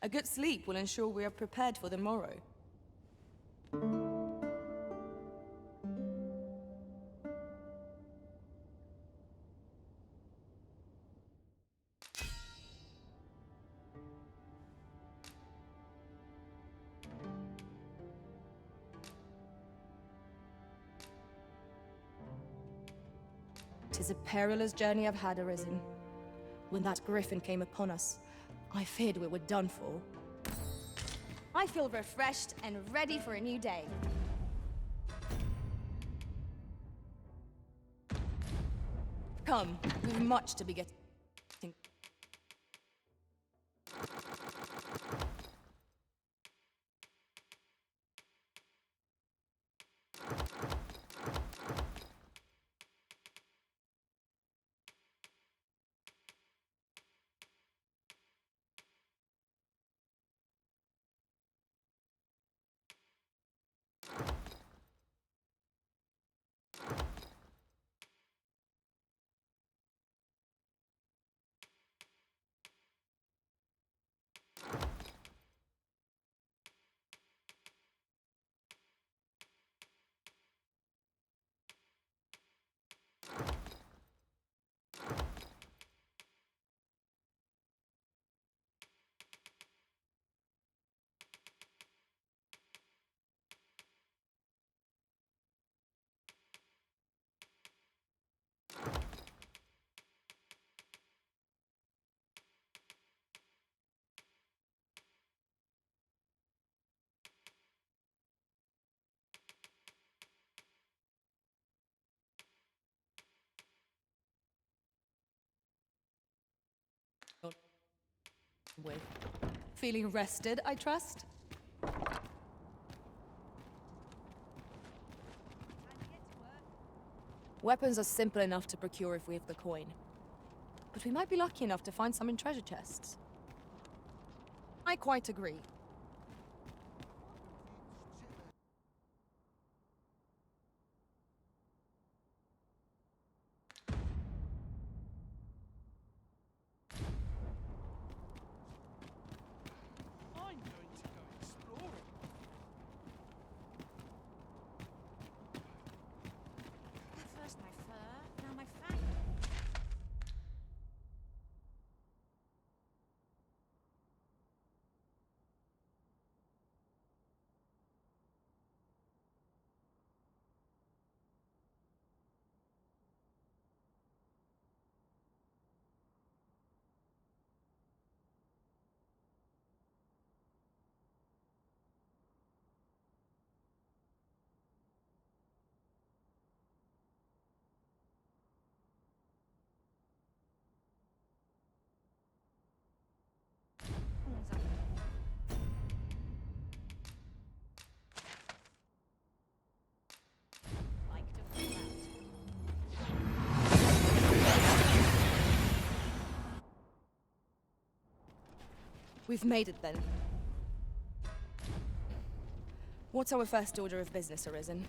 A good sleep will ensure we are prepared for the morrow. "'Tis a perilous journey I've had, Arisen. When that griffin came upon us, I feared we were done for. I feel refreshed and ready for a new day. Come, we've much to be getting. With. Feeling rested, I trust? Weapons are simple enough to procure if we have the coin. But we might be lucky enough to find some in treasure chests. I quite agree. We've made it then. What's our first order of business, Arisen?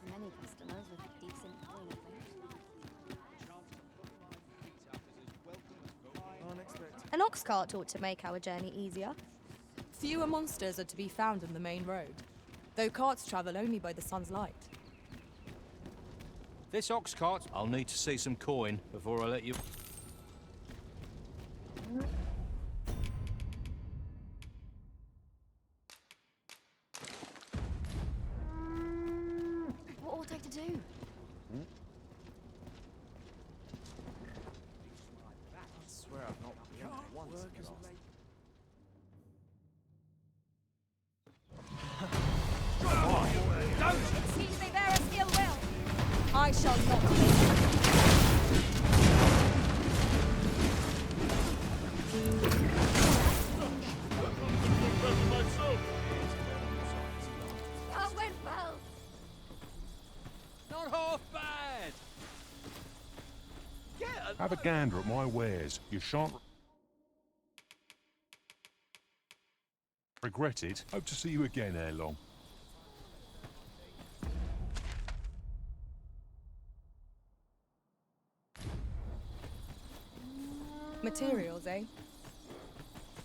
Many customers with decent coin, I think. An ox cart ought to make our journey easier. Fewer monsters are to be found on the main road, though carts travel only by the sun's light. This ox cart, I'll need to see some coin before I let you... What ought I to do? I swear I've not been once. It seems they bear us ill will. I shall not listen. That went well. Not half bad! Have a gander at my wares. You shan't regret it. Hope to see you again ere long. Materials, eh?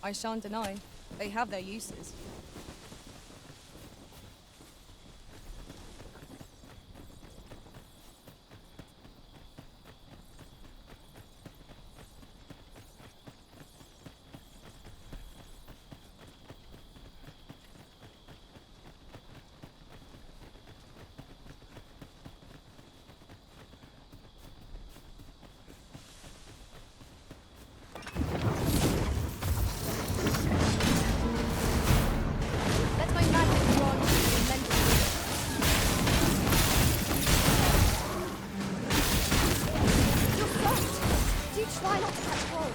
I shan't deny. They have their uses. Let my magic wand be immense. You're soft. Do try not to catch cold.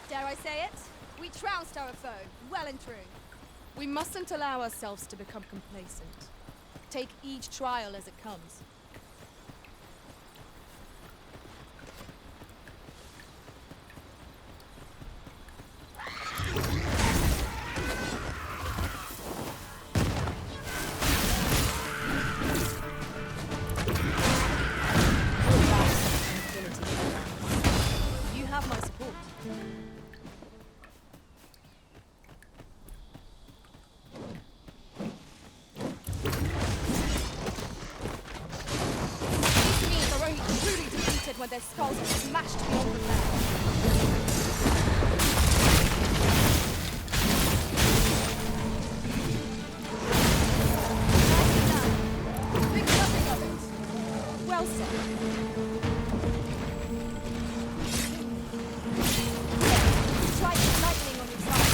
Dare I say it? We trounced our foe, well and true. We mustn't allow ourselves to become complacent. Take each trial as it comes. You have my support. These beings are only truly defeated when their skulls are smashed beyond repair. Nicely done. Think nothing of it. Well said. Try lightning on your side.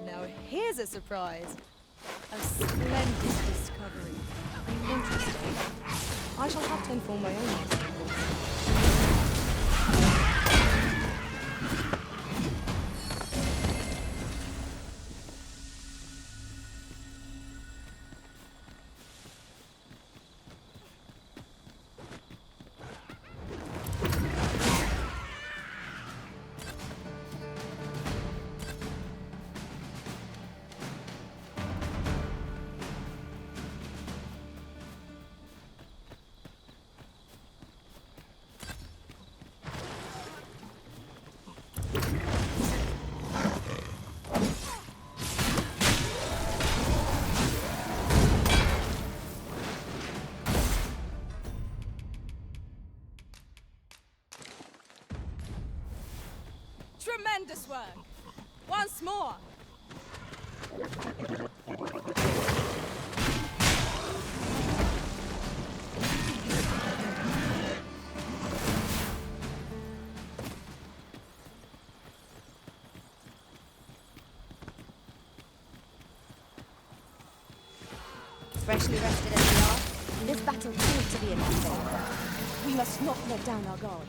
Now here's a surprise. A splendid discovery. Interesting. I shall have to inform my own people. Tremendous work! Once more! Freshly rested as we are, this battle proved to be in our favor. We must not let down our guard.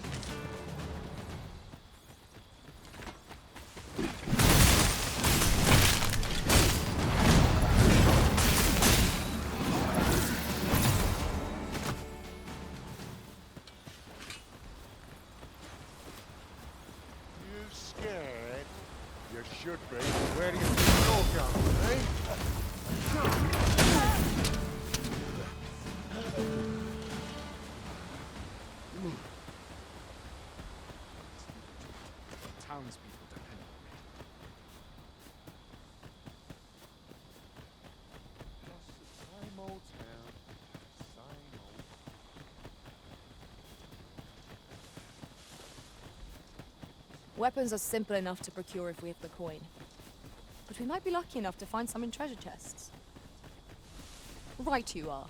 Weapons are simple enough to procure if we have the coin. But we might be lucky enough to find some in treasure chests. Right you are.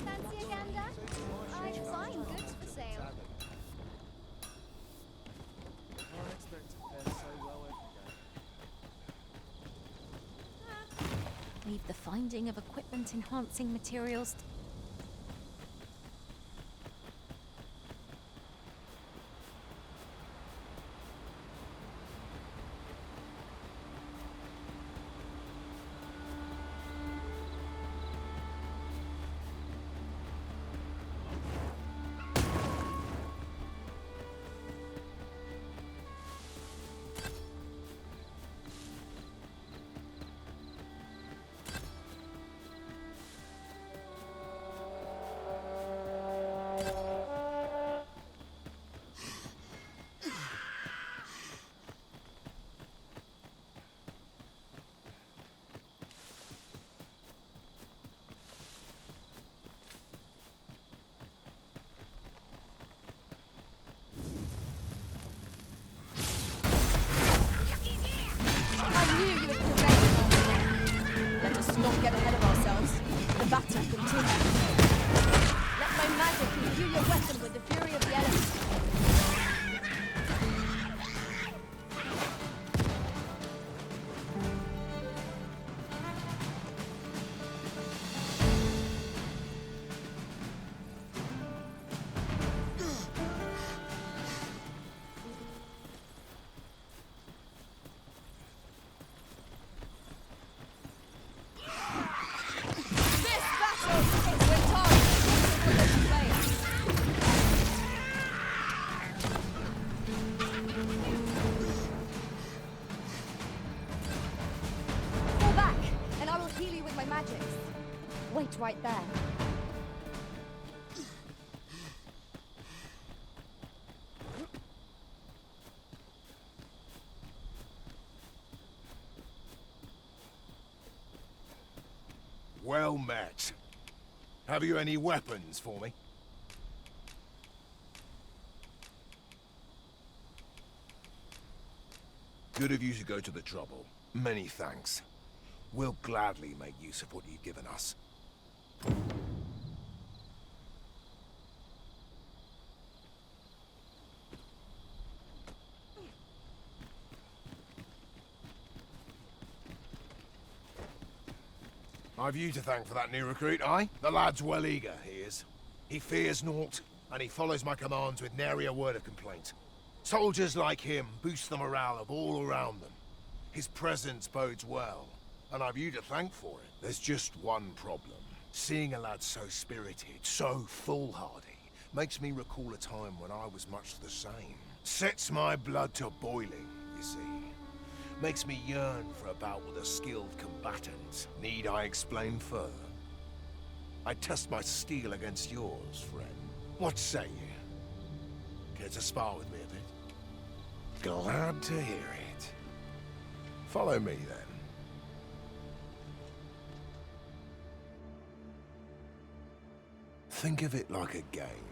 Fancy a gander? I find goods for sale. Can't expect to fare so well every day. Leave the finding of equipment enhancing materials. Not get ahead of ourselves. The battle continues. Let my magic imbue your weapon with the fury of the elements. Wait right there. Well met. Have you any weapons for me? Good of you to go to the trouble. Many thanks. We'll gladly make use of what you've given us. I've you to thank for that new recruit, aye? The lad's well eager, he is. He fears naught, and he follows my commands with nary a word of complaint. Soldiers like him boost the morale of all around them. His presence bodes well, and I've you to thank for it. There's just one problem. Seeing a lad so spirited, so foolhardy, makes me recall a time when I was much the same. Sets my blood to boiling, you see. Makes me yearn for a bout with a skilled combatant. Need I explain further? I test my steel against yours, friend. What say you? Care to spar with me a bit? Glad to hear it. Follow me, then. Think of it like a game.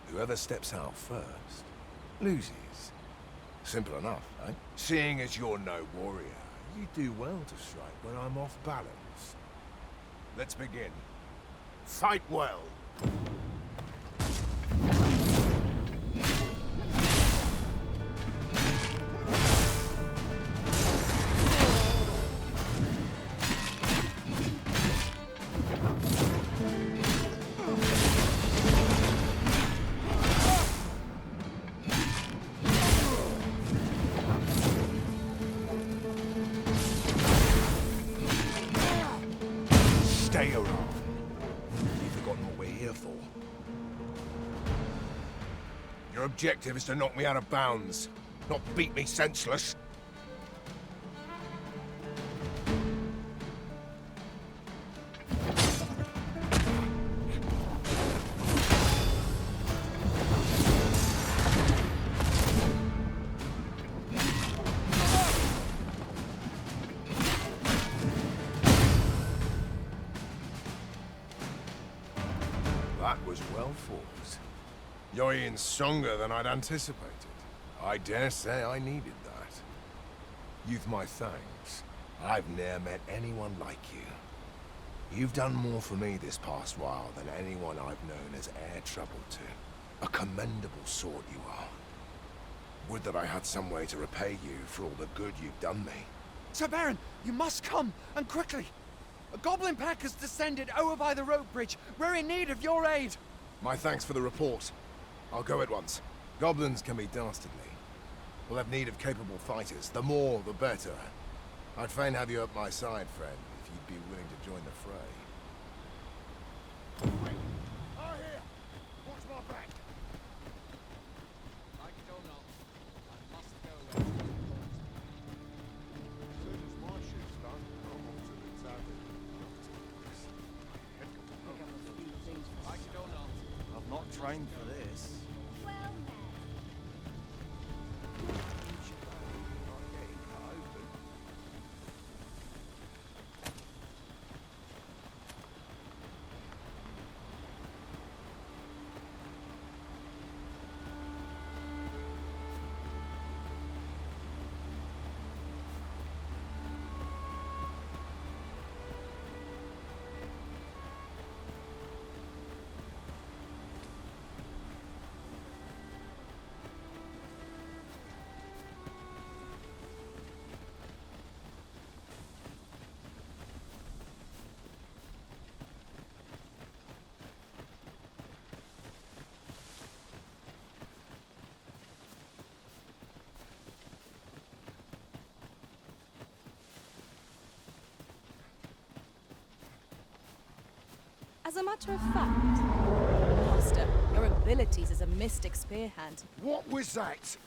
Whoever steps out first, loses. Simple enough, eh? Seeing as you're no warrior, you do well to strike when I'm off balance. Let's begin. Fight well. objective is to knock me out of bounds, not beat me senseless. That was well fought. You're even stronger than I'd anticipated. I dare say I needed that. You've my thanks. I've ne'er met anyone like you. You've done more for me this past while than anyone I've known has e'er troubled to. A commendable sort you are. Would that I had some way to repay you for all the good you've done me. Sir Baron, you must come, and quickly. A goblin pack has descended over by the rope bridge. We're in need of your aid. My thanks for the report. I'll go at once. Goblins can be dastardly. We'll have need of capable fighters. The more, the better. I'd fain have you at my side, friend, if you'd be willing to join the fray. Wait. Here! Watch my back! Like it or not, I must go. Soon as my ship's done, I'm off to the tavern. Like it or not, I've not trained for this. As a matter of fact, Master, your abilities as a Mystic Spearhand. What was that?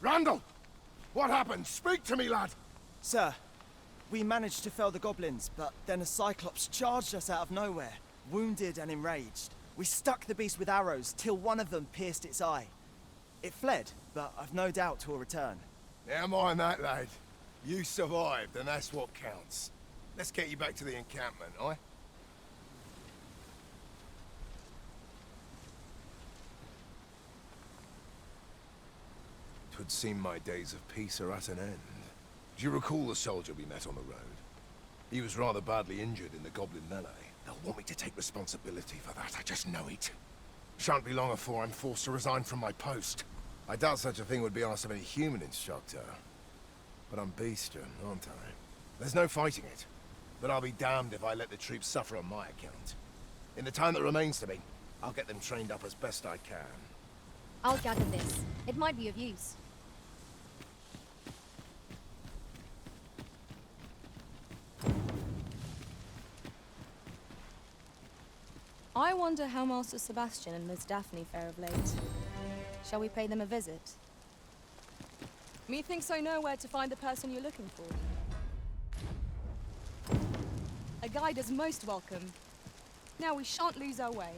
Randall! What happened? Speak to me, lad! Sir, we managed to fell the goblins, but then a cyclops charged us out of nowhere, wounded and enraged. We stuck the beast with arrows till one of them pierced its eye. It fled, but I've no doubt 'twill return. Never mind that, lad. You survived, and that's what counts. Let's get you back to the encampment, aye? 'Twould seem my days of peace are at an end. Do you recall the soldier we met on the road? He was rather badly injured in the goblin melee. They'll want me to take responsibility for that, I just know it. Shan't be long afore I'm forced to resign from my post. I doubt such a thing would be asked of any human instructor. But I'm beastren, aren't I? There's no fighting it. But I'll be damned if I let the troops suffer on my account. In the time that remains to me, I'll get them trained up as best I can. I'll gather this. It might be of use. I wonder how Master Sebastian and Miss Daphne fare of late. Shall we pay them a visit? Methinks I know where to find the person you're looking for. A guide is most welcome. Now we shan't lose our way.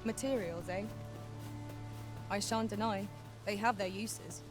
Materials, eh? I shan't deny, they have their uses.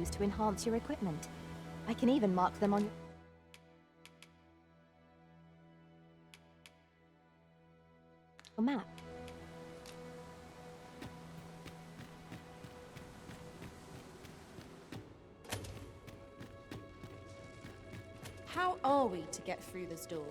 use to enhance your equipment. I can even mark them on your map. How are we to get through this door?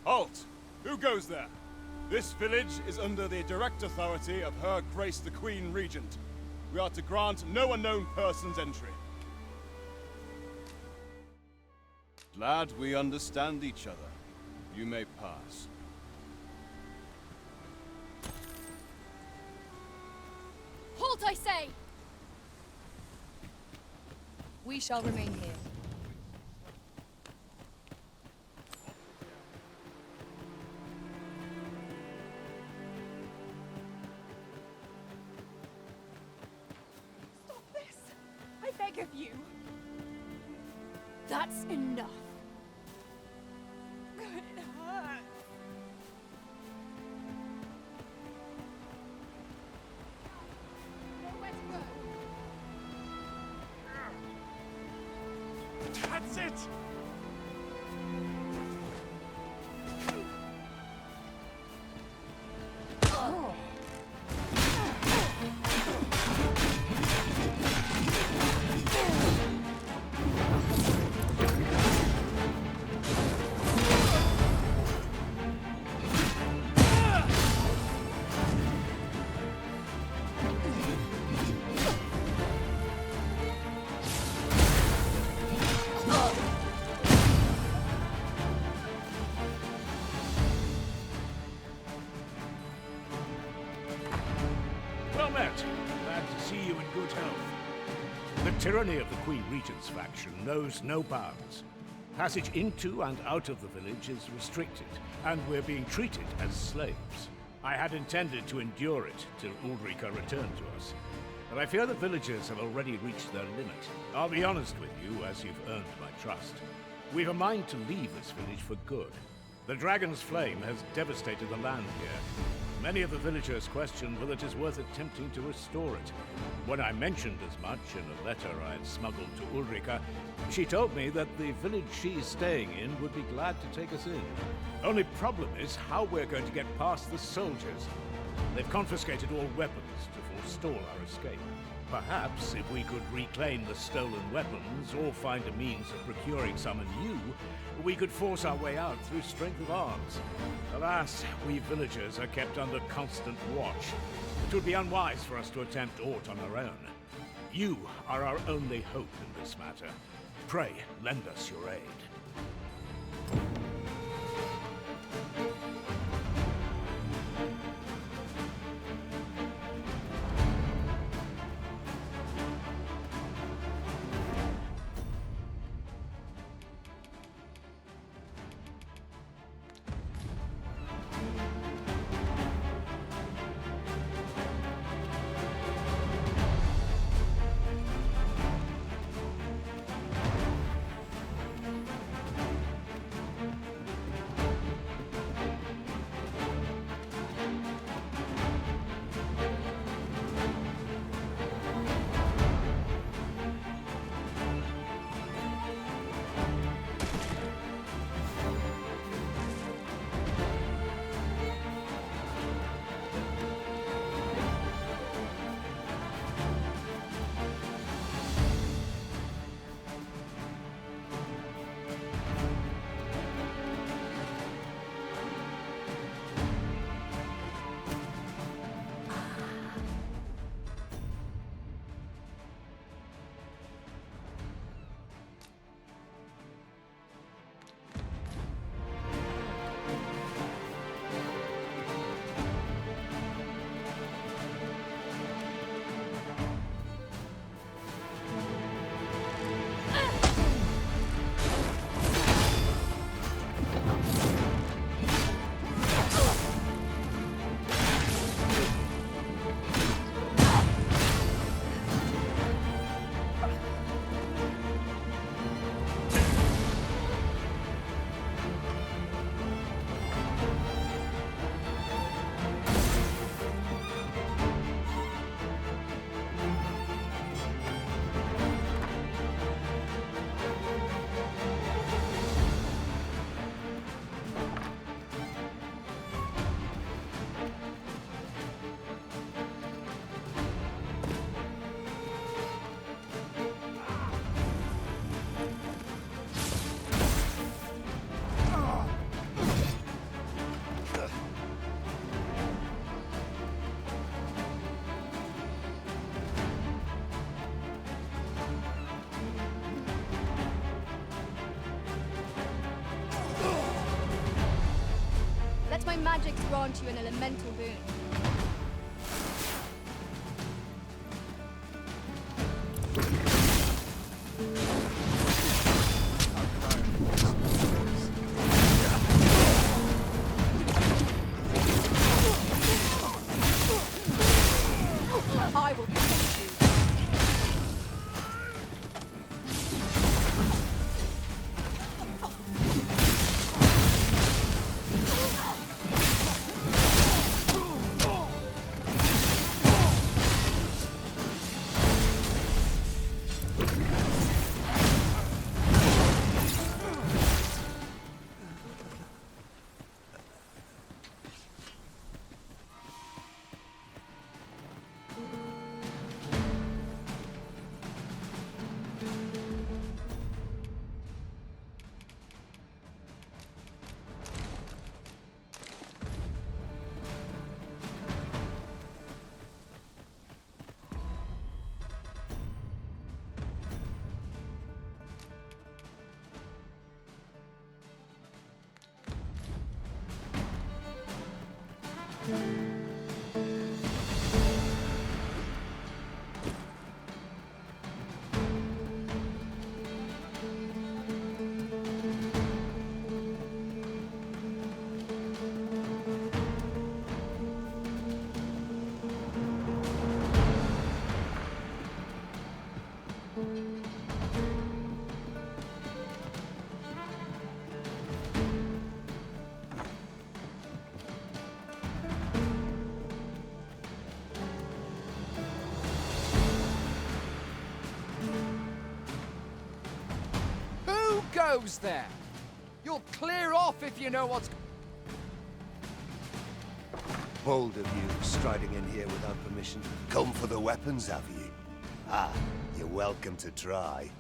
Halt! Who goes there? This village is under the direct authority of Her Grace the Queen Regent. We are to grant no unknown persons entry. Glad we understand each other. You may pass. Halt, I say! We shall remain here. Stop this! I beg of you! That's enough. It hurts! Nowhere to go. That's it! Well met. Glad to see you in good health. The tyranny of the Queen Regent's faction knows no bounds. Passage into and out of the village is restricted, and we're being treated as slaves. I had intended to endure it till Ulrika returned to us, but I fear the villagers have already reached their limit. I'll be honest with you, as you've earned my trust. We've a mind to leave this village for good. The dragon's flame has devastated the land here. Many of the villagers question whether it is worth attempting to restore it. When I mentioned as much in a letter I had smuggled to Ulrika, she told me that the village she's staying in would be glad to take us in. Only problem is how we're going to get past the soldiers. They've confiscated all weapons to forestall our escape. Perhaps if we could reclaim the stolen weapons or find a means of procuring some anew, we could force our way out through strength of arms. Alas, we villagers are kept under constant watch. It would be unwise for us to attempt aught on our own. You are our only hope in this matter. Pray, lend us your aid. magics grant you an elemental boon. I will protect you. Who goes there? You'll clear off if you know what's... Bold of you, striding in here without permission. Come for the weapons, have you? Ah, you're welcome to try.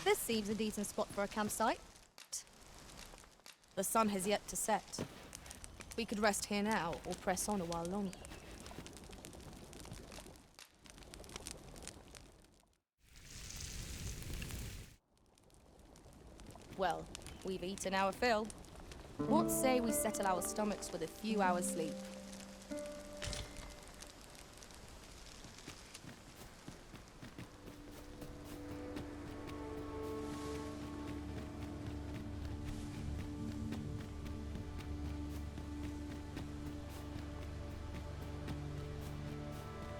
This seems a decent spot for a campsite. The sun has yet to set. We could rest here now, or press on a while longer. Well, we've eaten our fill. What say we settle our stomachs with a few hours sleep?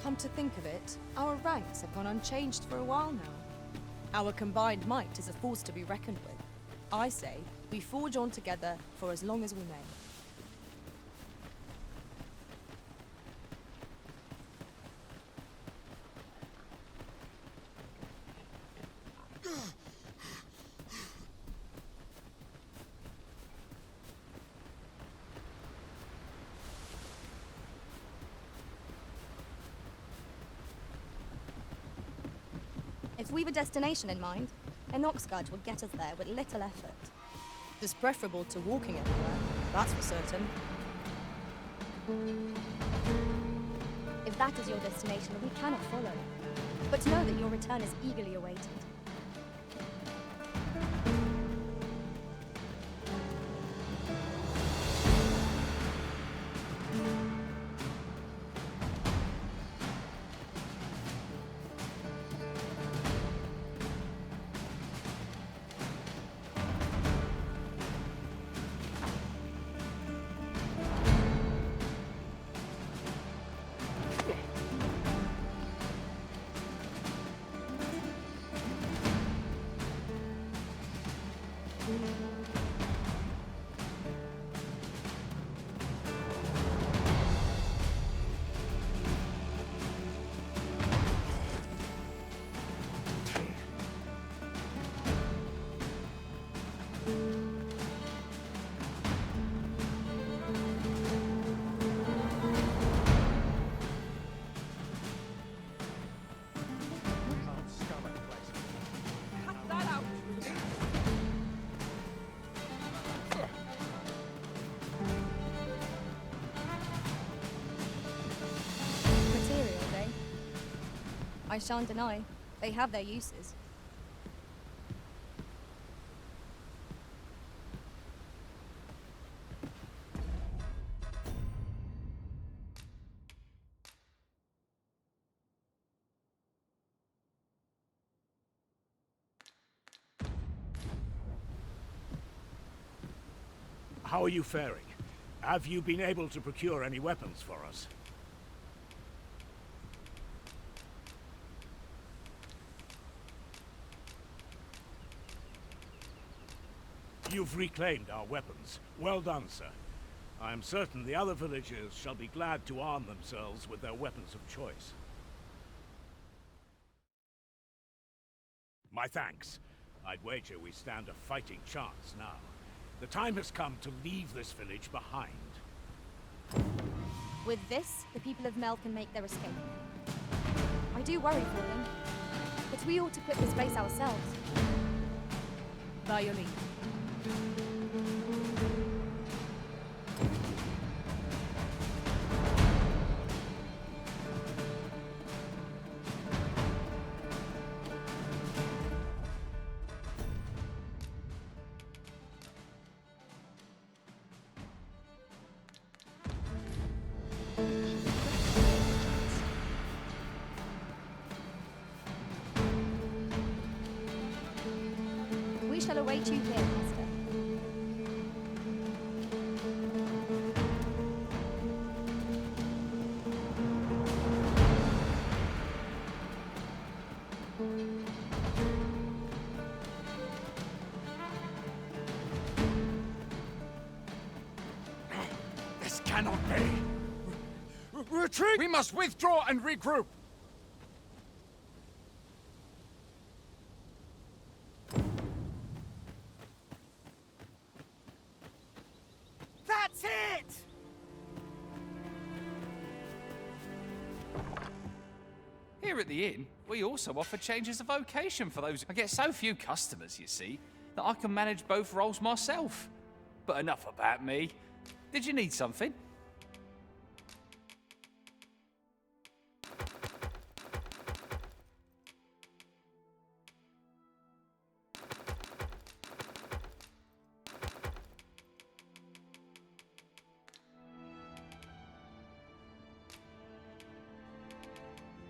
Come to think of it, our ranks have gone unchanged for a while now. Our combined might is a force to be reckoned with. I say, we forge on together for as long as we may. If we've a destination in mind, an ox guide will get us there with little effort. It's preferable to walking everywhere, that's for certain. If that is your destination, we cannot follow. But know that your return is eagerly awaited. I shan't deny, they have their uses. How are you faring? Have you been able to procure any weapons for us? You've reclaimed our weapons. Well done, sir. I am certain the other villagers shall be glad to arm themselves with their weapons of choice. My thanks. I'd wager we stand a fighting chance now. The time has come to leave this village behind. With this, the people of Mel can make their escape. I do worry for them, but we ought to quit this place ourselves. By your leave. We shall await you here, Master. This cannot be! Retreat! We must withdraw and regroup! That's it! Here at the inn, we also offer changes of vocation for those. I get so few customers, you see, that I can manage both roles myself. But enough about me. Did you need something?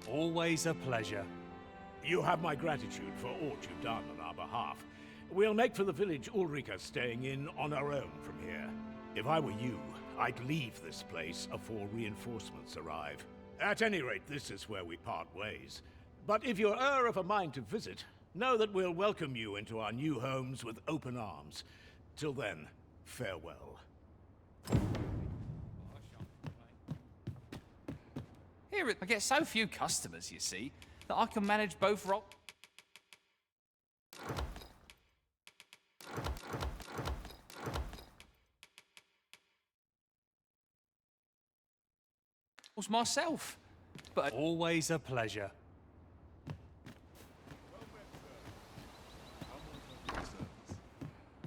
Always a pleasure. You have my gratitude for all you've done on our behalf. We'll make for the village Ulrika staying in on our own from here. If I were you, I'd leave this place afore reinforcements arrive. At any rate, this is where we part ways. But if you're of a mind to visit, know that we'll welcome you into our new homes with open arms. Till then, farewell. Here I get so few customers, you see, that I can manage both roles. Myself. But always a pleasure.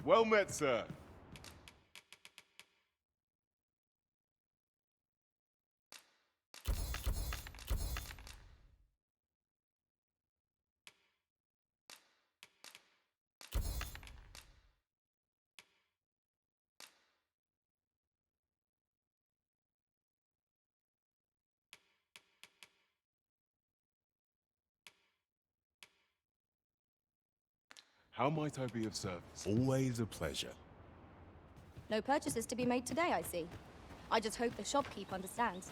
Well met, sir. How might I be of service? Always a pleasure. No purchases to be made today, I see. I just hope the shopkeep understands.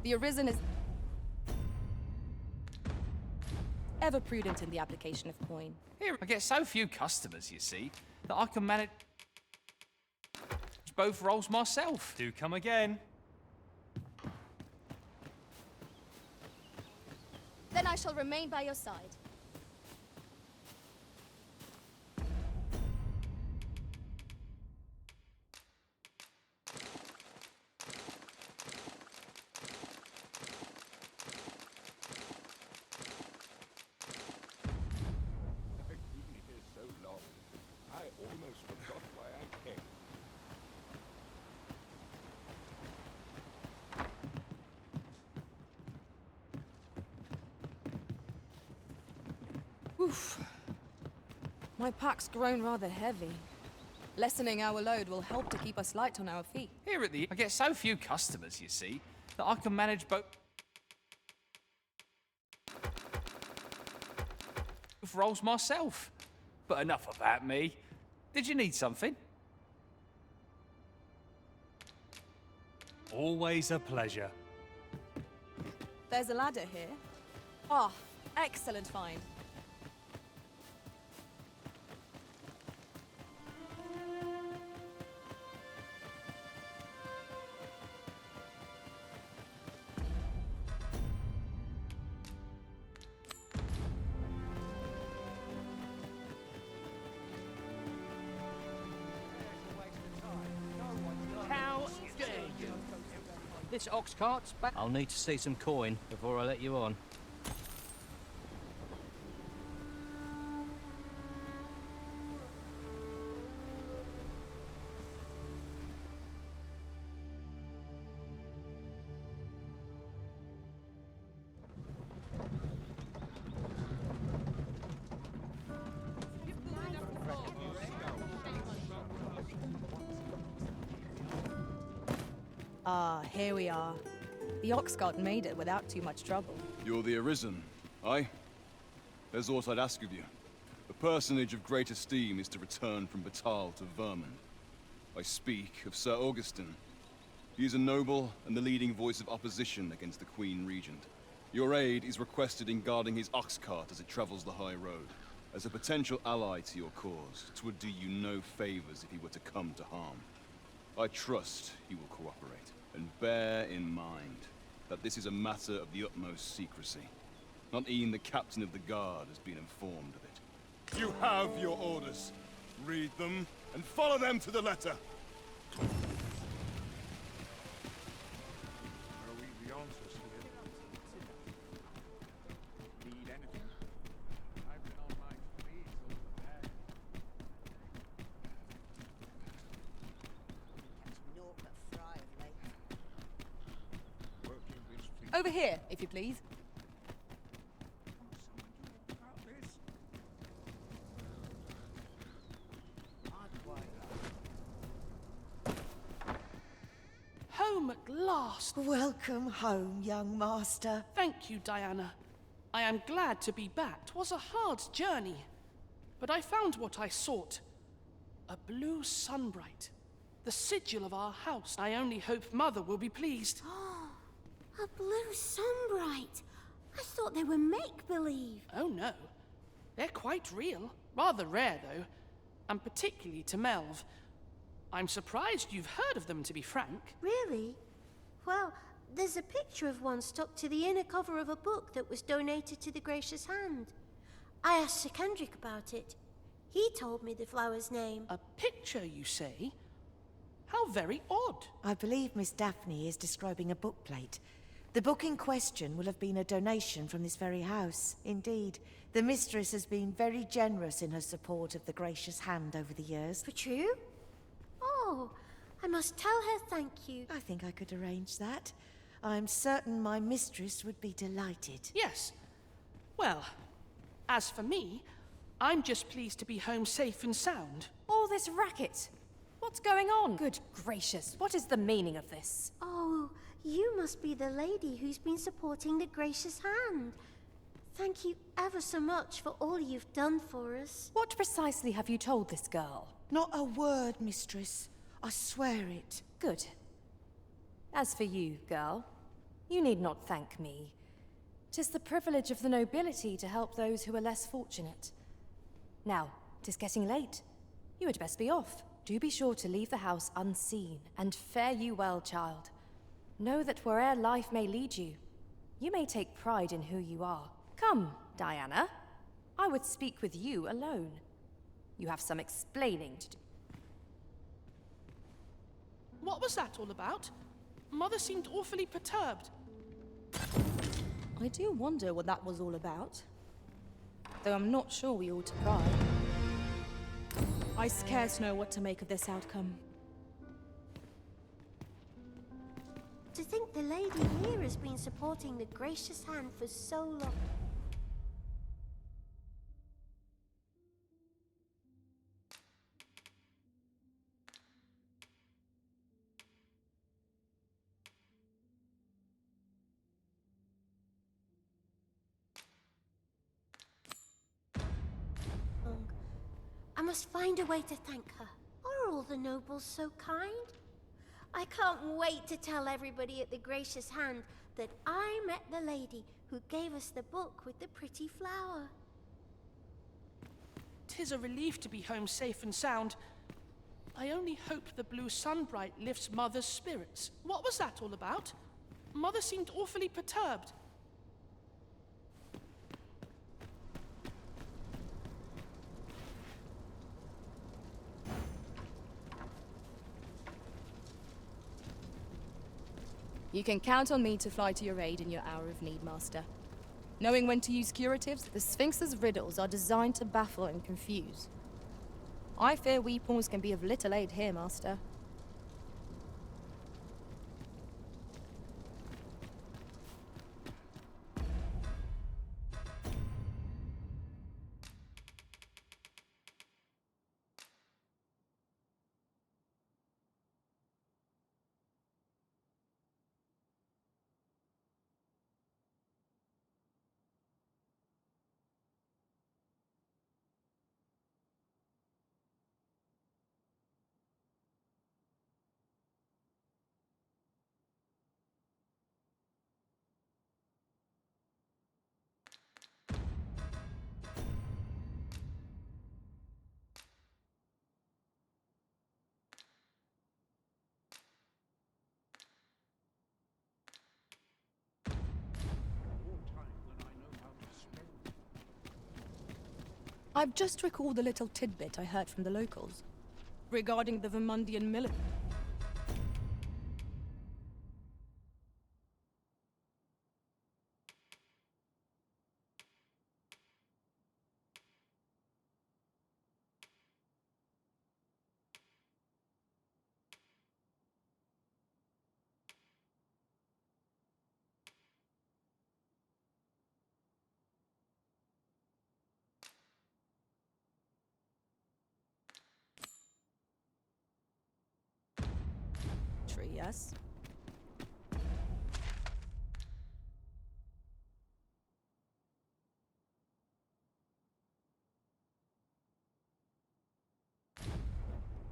The Arisen is ever prudent in the application of coin. here I get so few customers, you see, that I can manage both roles myself. Do come again. Then I shall remain by your side. Oof. My pack's grown rather heavy. Lessening our load will help to keep us light on our feet. Here at the I get so few customers, you see, that I can manage both roles myself. But enough about me. Did you need something? Always a pleasure. There's a ladder here. Ah, excellent find. This ox cart's back. I'll need to see some coin before I let you on. Ah, here we are. The Oxguard made it without too much trouble. You're the Arisen, aye? There's aught I'd ask of you. A personage of great esteem is to return from Battahl to Vermund. I speak of Sir Augustin. He is a noble and the leading voice of opposition against the Queen Regent. Your aid is requested in guarding his ox cart as it travels the high road. As a potential ally to your cause, 'twould do you no favors if he were to come to harm. I trust he will cooperate, and bear in mind that this is a matter of the utmost secrecy. Not even the captain of the guard has been informed of it. You have your orders. Read them, and follow them to the letter. Over here, if you please. Home at last! Welcome home, young master. Thank you, Diana. I am glad to be back. 'Twas a hard journey, but I found what I sought. A blue sunbright. The sigil of our house. I only hope Mother will be pleased. A blue sunbright. I thought they were make-believe. Oh no. They're quite real. Rather rare, though. And particularly to Melv. I'm surprised you've heard of them, to be frank. Really? Well, there's a picture of one stuck to the inner cover of a book that was donated to the Gracious Hand. I asked Sir Kendrick about it. He told me the flower's name. A picture, you say? How very odd. I believe Miss Daphne is describing a bookplate. The book in question will have been a donation from this very house. Indeed, the mistress has been very generous in her support of the Gracious Hand over the years. For true? Oh, I must tell her thank you. I think I could arrange that. I'm certain my mistress would be delighted. Yes. Well, as for me, I'm just pleased to be home safe and sound. All this racket. What's going on? Good gracious, what is the meaning of this? Oh, you must be the lady who's been supporting the Gracious Hand. Thank you ever so much for all you've done for us. What precisely have you told this girl? Not a word, mistress. I swear it. Good. As for you, girl, you need not thank me. 'Tis the privilege of the nobility to help those who are less fortunate. Now, 'tis getting late. You had best be off. Do be sure to leave the house unseen, and fare you well, child. Know that where'er life may lead you, you may take pride in who you are. Come, Diana. I would speak with you alone. You have some explaining to do. What was that all about? Mother seemed awfully perturbed. I do wonder what that was all about. Though I'm not sure we ought to pry. I scarce know what to make of this outcome. To think the lady here has been supporting the Gracious Hand for so long. I must find a way to thank her. Are all the nobles so kind? I can't wait to tell everybody at the Gracious Hand that I met the lady who gave us the book with the pretty flower. 'Tis a relief to be home safe and sound. I only hope the blue sunbright lifts Mother's spirits. What was that all about? Mother seemed awfully perturbed. You can count on me to fly to your aid in your hour of need, Master. Knowing when to use curatives, the Sphinx's riddles are designed to baffle and confuse. I fear we pawns can be of little aid here, Master. I've just recalled a little tidbit I heard from the locals regarding the Vermundian military. Yes?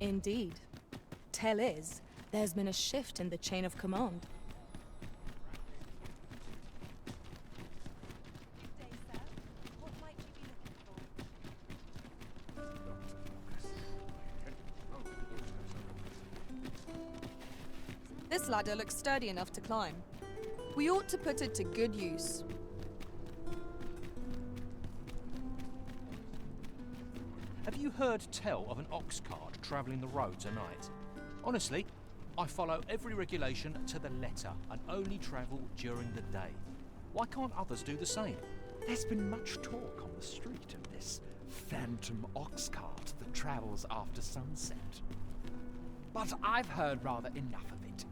Indeed. Tell is, there's been a shift in the chain of command. This ladder looks sturdy enough to climb. We ought to put it to good use. Have you heard tell of an ox cart travelling the roads at night? Honestly, I follow every regulation to the letter and only travel during the day. Why can't others do the same? There's been much talk on the street of this phantom ox cart that travels after sunset. But I've heard rather enough of it.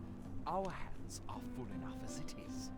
Our hands are full enough as it is.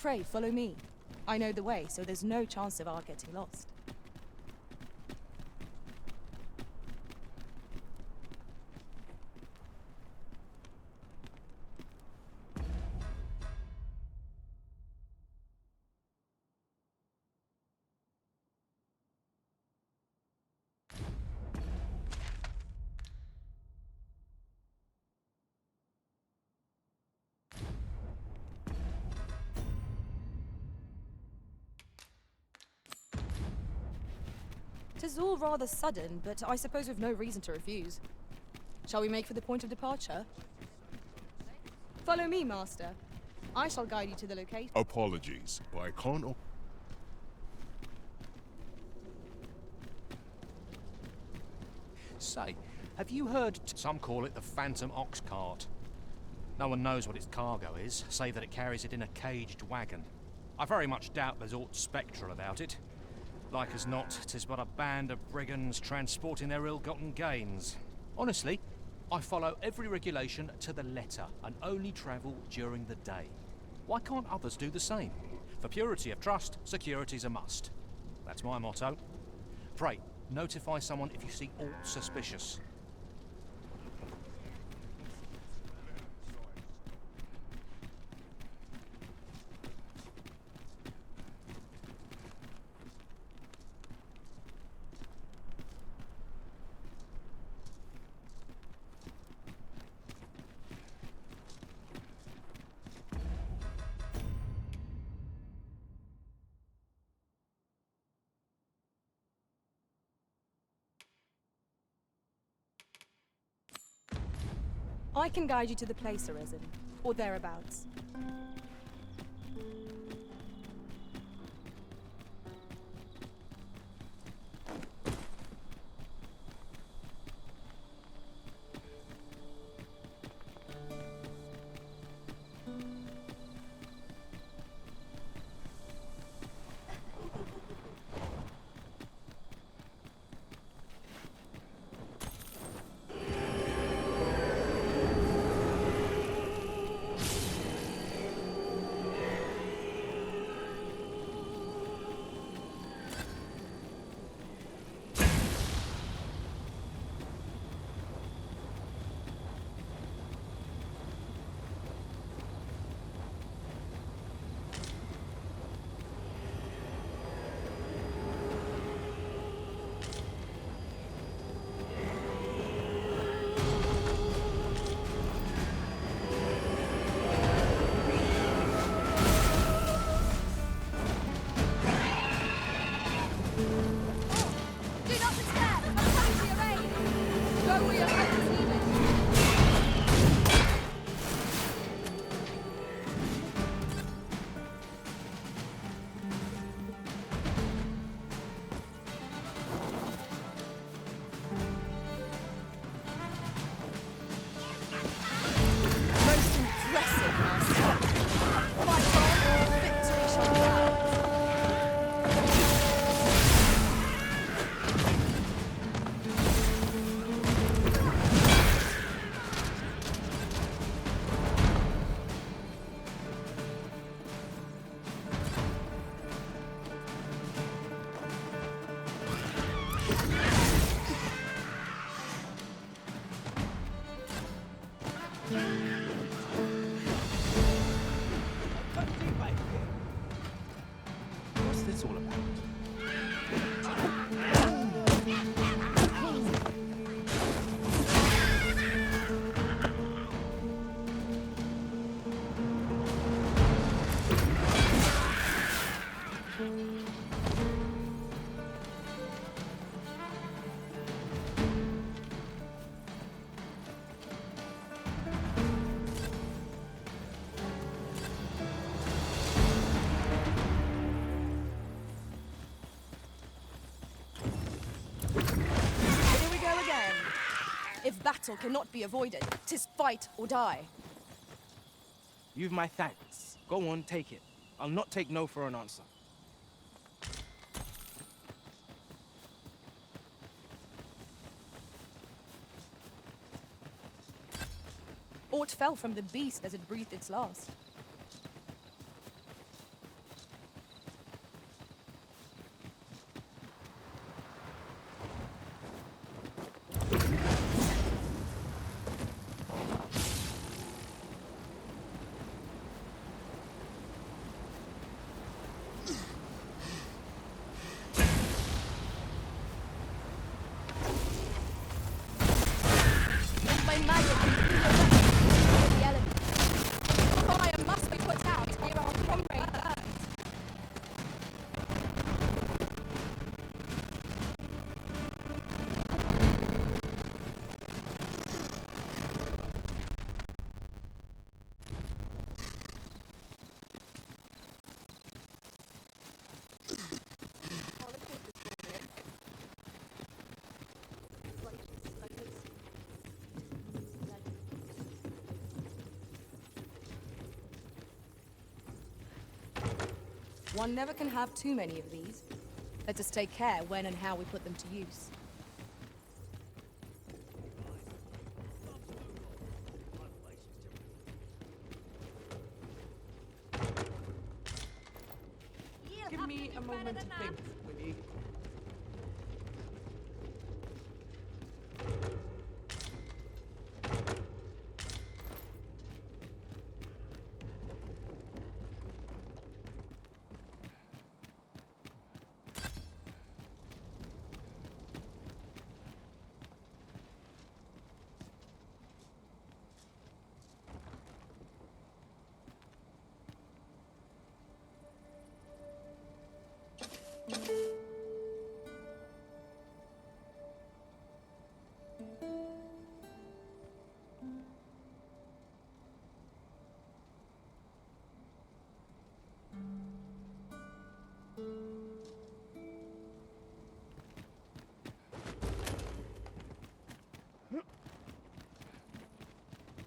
Pray, follow me. I know the way, so there's no chance of our getting lost. Tis all rather sudden, but I suppose we've no reason to refuse. Shall we make for the point of departure? Follow me, Master. I shall guide you to the location. Apologies, but I can't. Say, have you heard some call it the Phantom Ox Cart? No one knows what its cargo is, save that it carries it in a caged wagon. I very much doubt there's aught spectral about it. Like as not, 'tis but a band of brigands transporting their ill-gotten gains. Honestly, I follow every regulation to the letter and only travel during the day. Why can't others do the same? For purity of trust, security's a must. That's my motto. Pray, notify someone if you see aught suspicious. I can guide you to the place, Arisen, or thereabouts. Most impressive, Master. Fight on, victory shall be ours. What's this all about? Here we go again. If battle cannot be avoided, 'tis fight or die. You've my thanks. Go on, take it. I'll not take no for an answer. Aught fell from the beast as it breathed its last. If my magic can be the elements, fire must be put out ere our comrade burns. One never can have too many of these. Let us take care when and how we put them to use. Give me a moment to think, Winnie.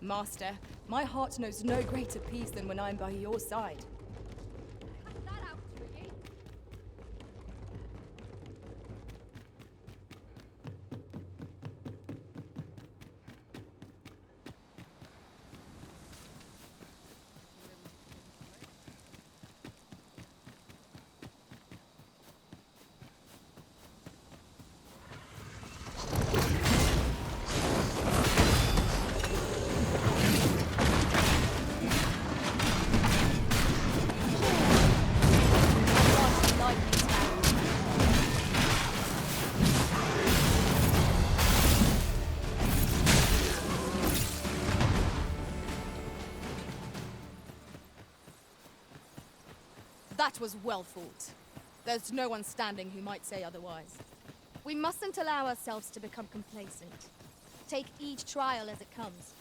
Master, my heart knows no greater peace than when I'm by your side. That was well fought. There's no one standing who might say otherwise. We mustn't allow ourselves to become complacent. Take each trial as it comes.